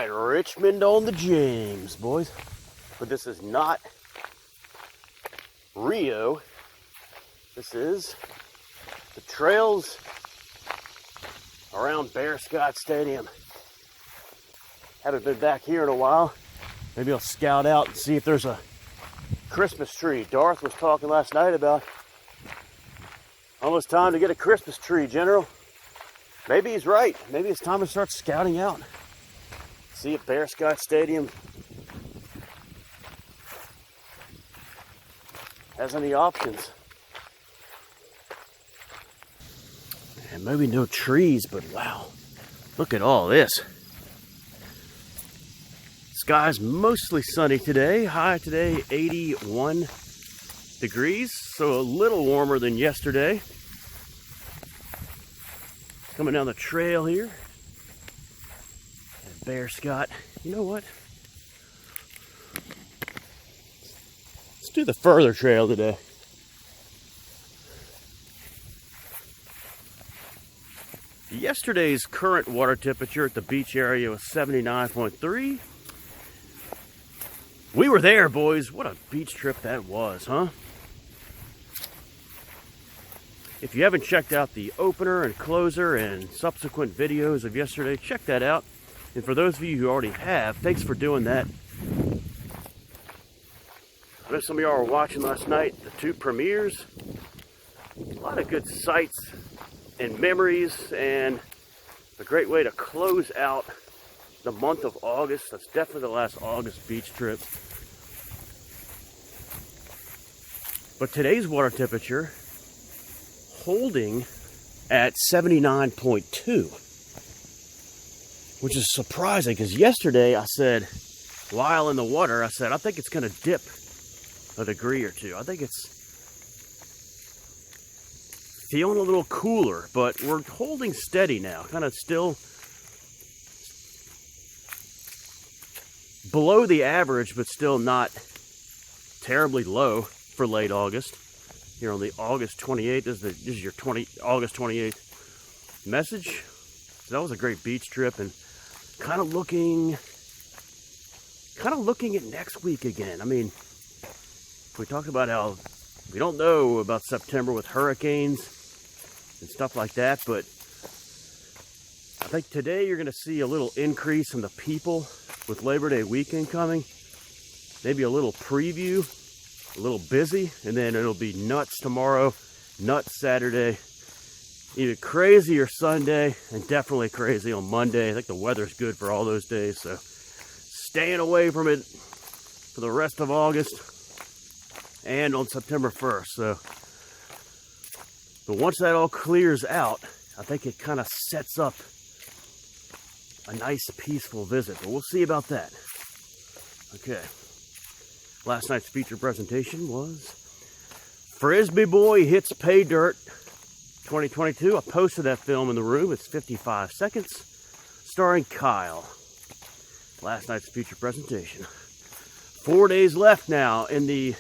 right, Richmond on the James, boys. But this is not Rio. This is the trails around Bearscott Stadium. Haven't been back here in a while. Maybe I'll scout out and see if there's a Christmas tree. Darth was talking last night about almost time to get a Christmas tree, General. Maybe he's right. Maybe it's time to start scouting out. See if Bearscott Stadium has any options. And maybe no trees, but wow, look at all this. Sky's mostly sunny today. High today, 81 degrees, so a little warmer than yesterday. Coming down the trail here at Bearscott. You know what? Let's do the further trail today. Yesterday's current water temperature at the beach area was 79.3. We were there, boys. What a beach trip that was, huh? If you haven't checked out the opener and closer and subsequent videos of yesterday, check that out. And for those of you who already have, thanks for doing that. I know some of y'all were watching last night, the two premieres. A lot of good sights and memories, and a great way to close out the month of August. That's definitely the last August beach trip. But today's water temperature holding at 79.2, which is surprising because yesterday I said, while in the water, I said, I think it's going to dip a degree or two. I think it's feeling a little cooler, but we're holding steady now, kind of still below the average, but still not terribly low for late August. Here on the August 28th, this is your August 28th message. So that was a great beach trip, and kind of looking at next week again. I mean, we talked about how we don't know about September with hurricanes and stuff like that, but I think today you're going to see a little increase in the people with Labor Day weekend coming. Maybe a little preview. A little busy, and then it'll be nuts tomorrow, nuts Saturday, even crazier Sunday, and definitely crazy on Monday. I think the weather's good for all those days, so staying away from it for the rest of August and on September 1st. So, but once that all clears out, I think it kind of sets up a nice, peaceful visit, but we'll see about that. Okay. Last night's feature presentation was Frisbee Boy Hits Pay Dirt 2022. I posted that film in the room. It's 55 seconds, starring Kyle. Last night's feature presentation. 4 days left now in the...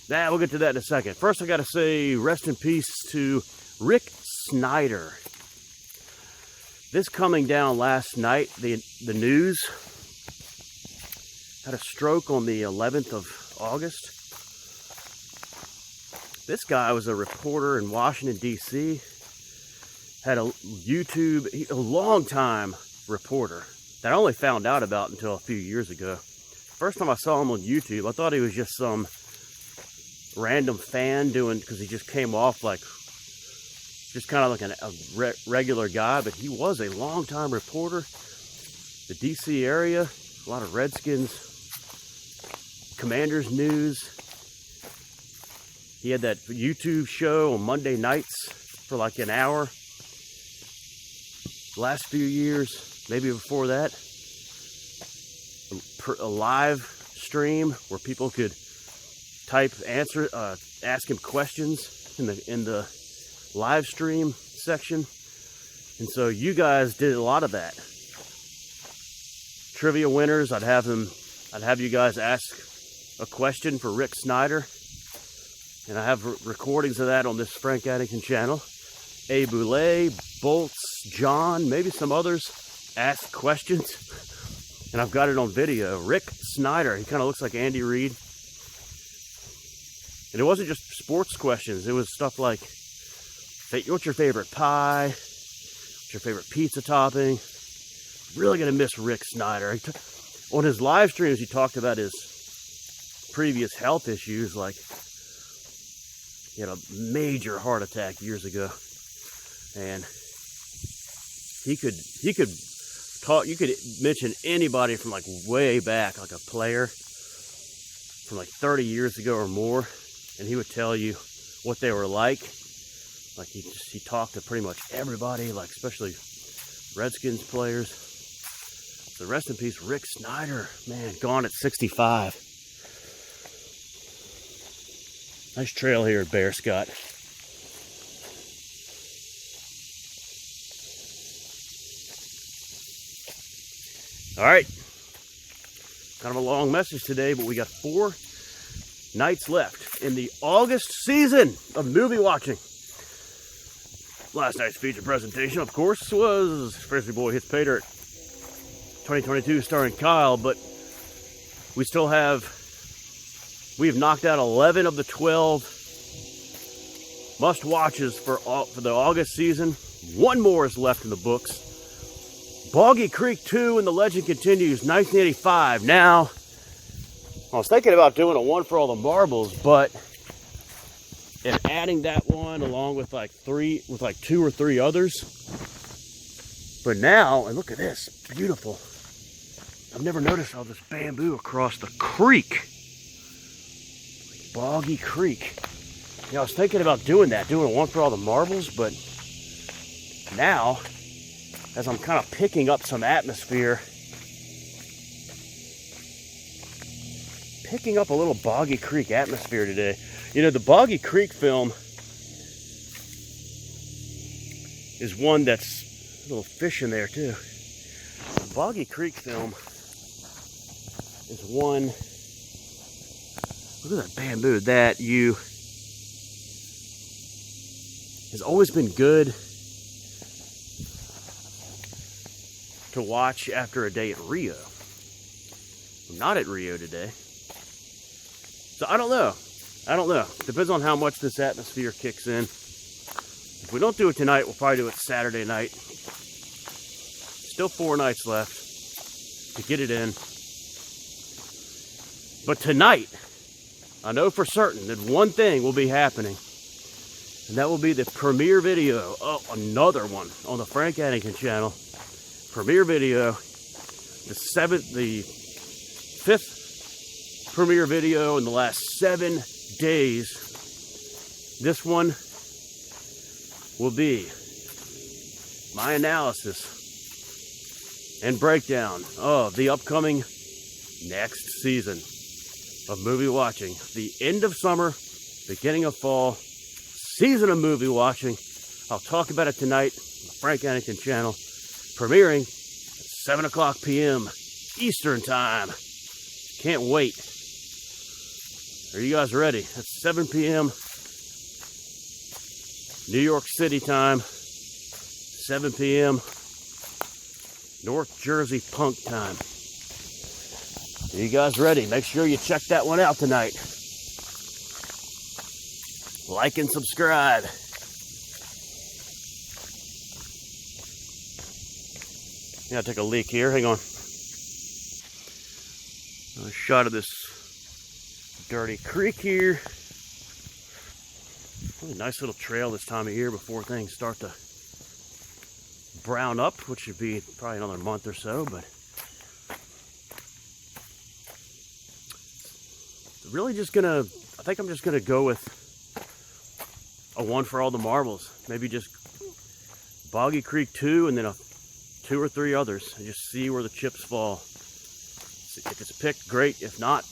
we'll get to that in a second. First, I got to say rest in peace to Rick Snyder. This coming down last night, the news... had a stroke on the 11th of August. This guy was a reporter in Washington, D.C. Had a long-time reporter that I only found out about until a few years ago. First time I saw him on YouTube, I thought he was just some random fan because he just came off like, just kind of like a regular guy, but he was a long-time reporter. The D.C. area, a lot of Redskins, Commanders news. He had that YouTube show on Monday nights for like an hour. The last few years, maybe before that, a live stream where people could ask him questions in the live stream section. And so you guys did a lot of that. Trivia winners, I'd have you guys ask a question for Rick Snyder, and I have recordings of that on this Frank Addington channel. A Boulay, Bolts, John, maybe some others asked questions, and I've got it on video. Rick Snyder, he kind of looks like Andy Reid. And it wasn't just sports questions. It was stuff like, what's your favorite pie? What's your favorite pizza topping? Really gonna miss Rick Snyder. On his live streams, he talked about his previous health issues, like he had a major heart attack years ago, and he could talk. You could mention anybody from like way back, like a player from like 30 years ago or more, and he would tell you what they were like. Like he talked to pretty much everybody, like especially Redskins players. So rest in peace, Rick Snyder. Man, gone at 65. Nice trail here at Bearscott. All right. Kind of a long message today, but we got 4 nights left in the August season of movie watching. Last night's feature presentation, of course, was Frisbee Boy Hits Pay Dirt 2022 starring Kyle, but we have knocked out 11 of the 12 must-watches for the August season. 1 more is left in the books. Boggy Creek 2 and the legend continues, 1985. Now, I was thinking about doing a one for all the marbles, but and adding that one along with like 2 or 3 others. But now, and look at this, beautiful. I've never noticed all this bamboo across the creek. Boggy Creek. You know, I was thinking about doing a one for all the marbles, but now, as I'm kind of picking up some atmosphere, picking up a little Boggy Creek atmosphere today. You know, the Boggy Creek film is one that's a little fish in there too. The Boggy Creek film is one, look at that bamboo, that has always been good to watch after a day at Rio. I'm not at Rio today. So I don't know. Depends on how much this atmosphere kicks in. If we don't do it tonight, we'll probably do it Saturday night. Still 4 nights left to get it in. But tonight, I know for certain that one thing will be happening. And that will be the premiere video. Oh, another one on the Frank Addington channel. Premiere video. The 5th premiere video in the last 7 days. This one will be my analysis and breakdown of the upcoming next season of movie watching. The end of summer, beginning of fall, season of movie watching. I'll talk about it tonight on the Frank Addington channel, premiering at 7 o'clock p.m. Eastern time. Can't wait. Are you guys ready? That's 7 p.m. New York City time. 7 p.m. North Jersey punk time. Are you guys ready? Make sure you check that one out tonight. Like and subscribe. Yeah, take a leak here. Hang on. A shot of this dirty creek here. Really nice little trail this time of year before things start to brown up, which should be probably another month or so, but really I think I'm just gonna go with a one for all the marbles. Maybe just Boggy Creek 2 and then 2 or 3 others and just see where the chips fall. If it's picked, great. If not,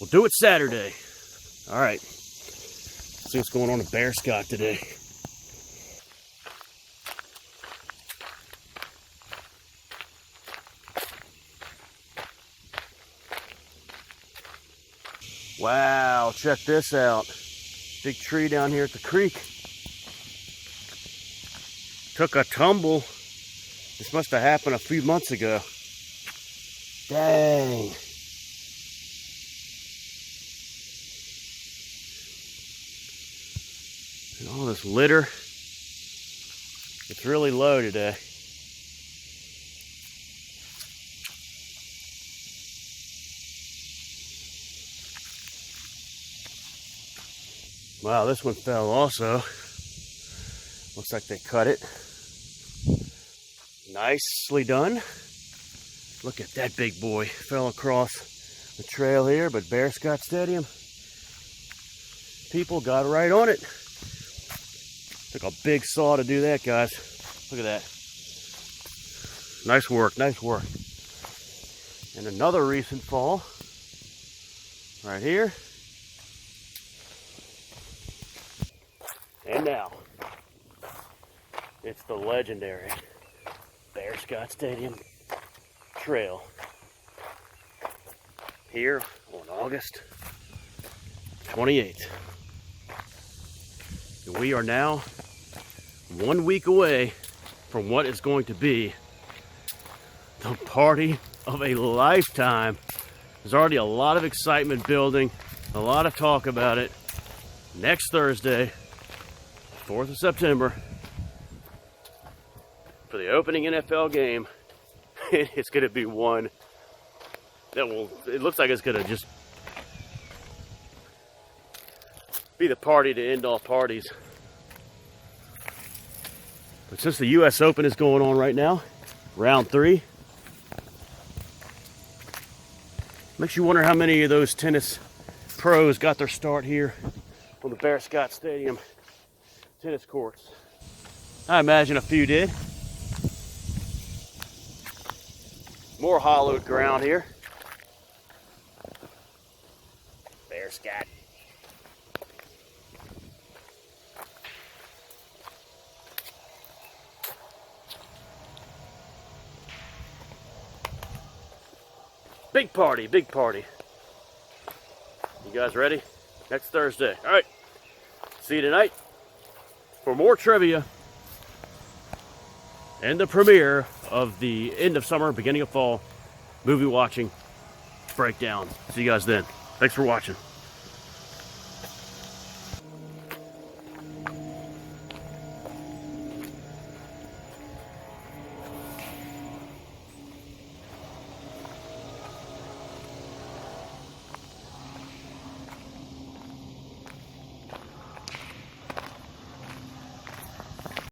we'll do it Saturday. All right. Let's see what's going on at Bearscott today. Wow, check this out. Big tree down here at the creek. took a tumble. This must have happened a few months ago. Dang. And all this litter. It's really low today. Wow, this one fell also. Looks like they cut it. Nicely done. Look at that big boy. Fell across the trail here, but Bearscott Stadium, people got right on it. Took a big saw to do that, guys. Look at that. Nice work, nice work. And another recent fall, right here. And now, it's the legendary Bearscott Stadium Trail here on August 28th. And we are now 1 week away from what is going to be the party of a lifetime. There's already a lot of excitement building, a lot of talk about it. Next Thursday, 4th of September, for the opening NFL game. It's going to be one that will, it looks like it's going to just be the party to end all parties. But since the US Open is going on right now, round 3, makes you wonder how many of those tennis pros got their start here on the Bearscott Stadium tennis courts. I imagine a few did. More hollowed ground here. Bearscott. Big party, big party. You guys ready? Next Thursday. All right. See you tonight for more trivia and the premiere of the end of summer, beginning of fall movie watching breakdown. See you guys then. Thanks for watching.